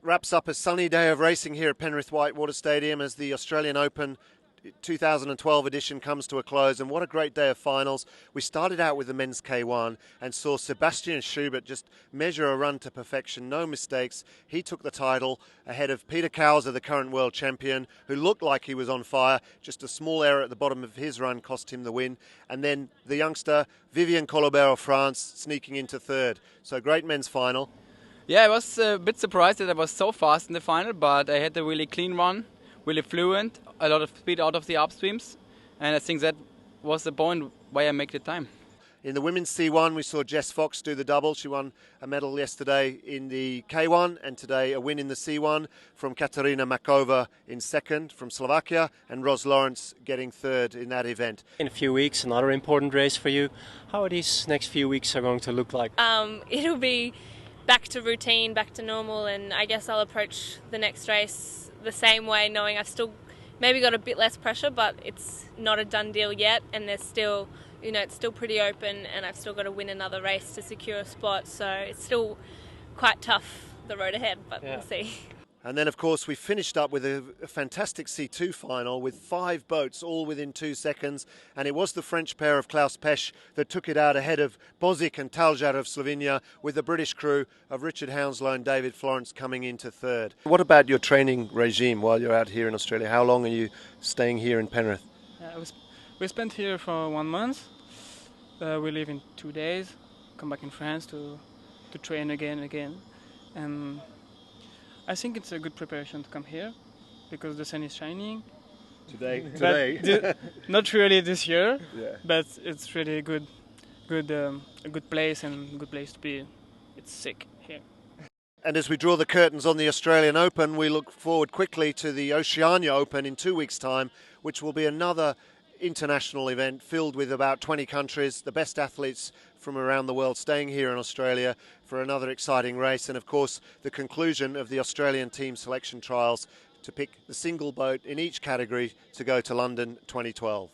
wraps up a sunny day of racing here at Penrith Whitewater Stadium as the Australian Open 2012 edition comes to a close, and what a great day of finals. We started out with the men's K1 and saw Sebastian Schubert just measure a run to perfection, no mistakes. He took the title ahead of Peter Kauser, the current world champion, who looked like he was on fire. Just a small error at the bottom of his run cost him the win. And then the youngster Vivien Colobert of France sneaking into third. So great men's final. Yeah, I was a bit surprised that I was so fast in the final, but I had a really clean run, really fluent, a lot of speed out of the upstreams, and I think that was the point why I make the time. In the women's C1, we saw Jess Fox do the double. She won a medal yesterday in the K1 and today a win in the C1 from Katarina Makova in second from Slovakia and Ros Lawrence getting third in that event. In a few weeks, another important race for you. How are these next few weeks are going to look like? It'll be back to routine, back to normal, and I guess I'll approach the next race the same way, knowing I've still maybe got a bit less pressure, but it's not a done deal yet, and there's still, it's still pretty open, and I've still got to win another race to secure a spot, so it's still quite tough, the road ahead, but We'll see. And then, of course, we finished up with a fantastic C2 final with 5 boats, all within 2 seconds. And it was the French pair of Klaus Pesch that took it out ahead of Bozic and Taljar of Slovenia, with the British crew of Richard Hounslow and David Florence coming into third. What about your training regime while you're out here in Australia? How long are you staying here in Penrith? We spent here for 1 month. We live in 2 days, come back in France to train again. And I think it's a good preparation to come here because the sun is shining. Today. Not really this year, but it's really a good place and a good place to be. It's sick here. And as we draw the curtains on the Australian Open, we look forward quickly to the Oceania Open in 2 weeks' time, which will be another international event filled with about 20 countries, the best athletes from around the world staying here in Australia for another exciting race, and of course the conclusion of the Australian team selection trials to pick the single boat in each category to go to London 2012.